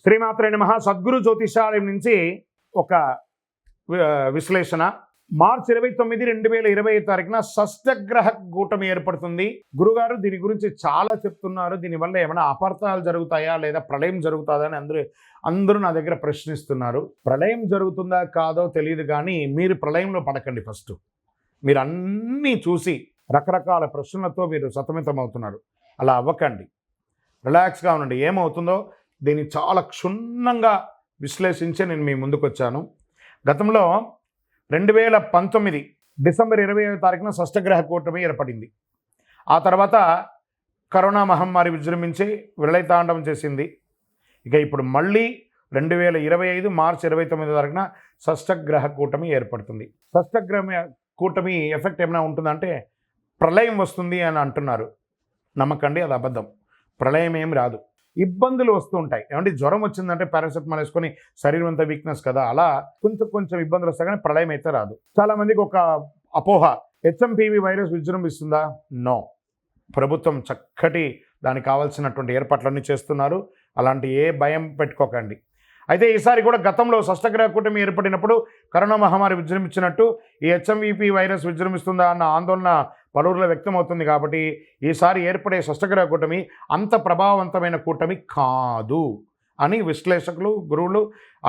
శ్రీమాత్రే నమః. సద్గురు జ్యోతిషాలయం నుంచి ఒక విశ్లేషణ. మార్చి 29, 2025 తారీఖున షష్టగ్రహ కూటమి ఏర్పడుతుంది. గురుగారు దీని గురించి చాలా చెప్తున్నారు, దీనివల్ల ఏమైనా అపార్థాలు జరుగుతాయా లేదా ప్రళయం జరుగుతుందా అని అందరూ నా దగ్గర ప్రశ్నిస్తున్నారు. ప్రళయం జరుగుతుందా కాదో తెలియదు, కానీ మీరు ప్రళయంలో పడకండి. ఫస్ట్ మీరు అన్నీ చూసి రకరకాల ప్రశ్నలతో మీరు సతమతమవుతున్నారు. అలా అవ్వకండి, రిలాక్స్గా ఉండండి. ఏమవుతుందో దీన్ని చాలా క్షుణ్ణంగా విశ్లేషించి నేను మీ ముందుకు వచ్చాను. గతంలో 2019 డిసెంబర్ 25వ తారీఖున షష్టగ్రహ కూటమి ఏర్పడింది. ఆ తర్వాత కరోనా మహమ్మారి విజృంభించి విలయతాండవం చేసింది. ఇక ఇప్పుడు మళ్ళీ 2025 మార్చి 29వ తారీఖున షష్టగ్రహ కూటమి ఏర్పడుతుంది. షష్టగ్రహ కూటమి ఎఫెక్ట్ ఏమైనా ఉంటుందంటే ప్రళయం వస్తుంది అని అంటున్నారు. నమ్మకండి, అది అబద్ధం. ప్రళయం ఏం రాదు. ఇబ్బందులు వస్తూ ఉంటాయి. ఏమంటే జ్వరం వచ్చిందంటే పారాసెటమాల్ వేసుకొని శరీరం అంతా వీక్నెస్ కదా, అలా కొంచెం ఇబ్బందులు వస్తాయి, కానీ ప్రళయం అయితే రాదు. చాలామందికి ఒక అపోహ, హెచ్ఎంపీవీ వైరస్ విజృంభిస్తుందా? నో. ప్రభుత్వం చక్కటి దానికి కావాల్సినటువంటి ఏర్పాట్లన్నీ చేస్తున్నారు. అలాంటి ఏ భయం పెట్టుకోకండి. అయితే ఈసారి కూడా గతంలో షష్టగ్రహ కూటమి ఏర్పడినప్పుడు కరోనా మహమ్మారి విజృంభించినట్టు ఈ హెచ్ఎంవీపీ వైరస్ విజృంభిస్తుందా అన్న ఆందోళన పలువురిలో వ్యక్తమవుతుంది. కాబట్టి ఈసారి ఏర్పడే షష్టగ్రహ కూటమి అంత ప్రభావవంతమైన కూటమి కాదు అని విశ్లేషకులు, గురువులు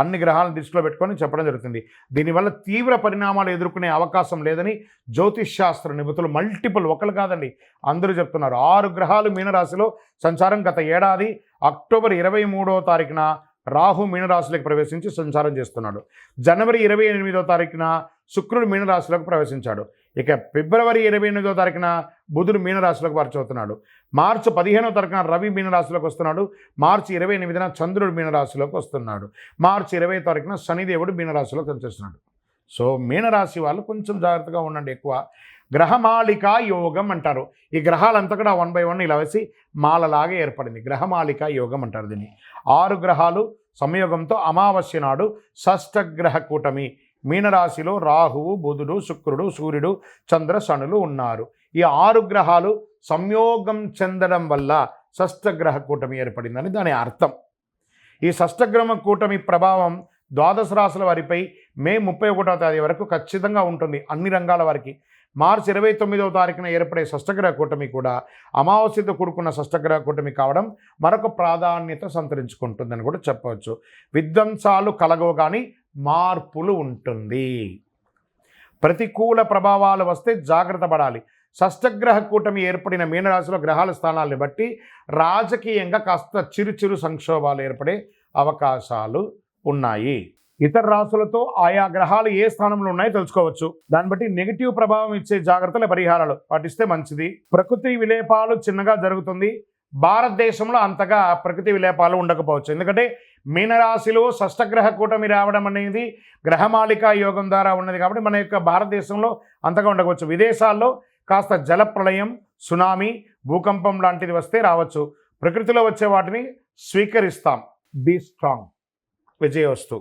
అన్ని గ్రహాలను దృష్టిలో పెట్టుకొని చెప్పడం జరుగుతుంది. దీనివల్ల తీవ్ర పరిణామాలు ఎదుర్కొనే అవకాశం లేదని జ్యోతిష్శాస్త్ర నిపుణులు మల్టిపుల్, ఒకరు కాదండి అందరూ చెప్తున్నారు. 6 గ్రహాలు మీనరాశిలో సంచారం. గత ఏడాది అక్టోబర్ 23వ తారీఖున రాహు మీనరాశిలోకి ప్రవేశించి సంచారం చేస్తున్నాడు. జనవరి 28వ తారీఖున శుక్రుడు మీనరాశిలోకి ప్రవేశించాడు. ఇక ఫిబ్రవరి 28వ తారీఖున బుధుడు మీనరాశిలోకి మార్చవుతున్నాడు. మార్చి 15వ తారీఖున రవి మీనరాశిలోకి వస్తున్నాడు. మార్చి 28న చంద్రుడు మీనరాశిలోకి వస్తున్నాడు. మార్చి 20వ తారీఖున శనిదేవుడు మీనరాశిలోకి వచ్చేస్తున్నాడు. సో మీనరాశి వాళ్ళు కొంచెం జాగ్రత్తగా ఉండండి. ఎక్కువ గ్రహమాలికా యోగం అంటారు. ఈ గ్రహాలంతా కూడా 1 by 1 ఇలా వేసి మాలలాగా ఏర్పడింది. గ్రహమాలికా యోగం అంటారు దీన్ని. 6 గ్రహాలు సంయోగంతో అమావాస్య నాడు షష్టగ్రహ కూటమి మీనరాశిలో రాహువు, బుధుడు, శుక్రుడు, సూర్యుడు, చంద్ర, శనులు ఉన్నారు. ఈ 6 గ్రహాలు సంయోగం చెందడం వల్ల షష్టగ్రహ కూటమి ఏర్పడిందని దాని అర్థం. ఈ షష్టగ్రహ కూటమి ప్రభావం ద్వాదశ రాశుల వారిపై మే 31వ తేదీ వరకు ఖచ్చితంగా ఉంటుంది, అన్ని రంగాల వారికి. మార్చి 29వ తారీఖున ఏర్పడే షష్టగ్రహ కూటమి కూడా అమావాస్యతో కూడుకున్న షష్టగ్రహ కూటమి కావడం మరొక ప్రాధాన్యత సంతరించుకుంటుందని కూడా చెప్పవచ్చు. విధ్వంసాలు కలగవు, కానీ మార్పులు ఉంటుంది. ప్రతికూల ప్రభావాలు వస్తే జాగ్రత్త పడాలి. షష్టగ్రహ కూటమి ఏర్పడిన మీనరాశిలో గ్రహాల స్థానాలను బట్టి రాజకీయంగా కాస్త చిరు సంక్షోభాలు ఏర్పడే అవకాశాలు ఉన్నాయి. ఇతర రాశులతో ఆయా గ్రహాలు ఏ స్థానంలో ఉన్నాయో తెలుసుకోవచ్చు. దాన్ని బట్టి నెగిటివ్ ప్రభావం ఇచ్చే జాగ్రత్తల పరిహారాలు పాటిస్తే మంచిది. ప్రకృతి విలేపాలు చిన్నగా జరుగుతుంది. భారతదేశంలో అంతగా ప్రకృతి విలేపాలు ఉండకపోవచ్చు, ఎందుకంటే మీనరాశిలో షష్టగ్రహ కూటమి రావడం అనేది గ్రహమాలికా యోగం ద్వారా ఉన్నది కాబట్టి మన యొక్క భారతదేశంలో అంతగా ఉండకపోవచ్చు. విదేశాల్లో కాస్త జలప్రళయం, సునామీ, భూకంపం లాంటిది వస్తే రావచ్చు. ప్రకృతిలో వచ్చే వాటిని స్వీకరిస్తాం. Be strong. విజయోస్తు.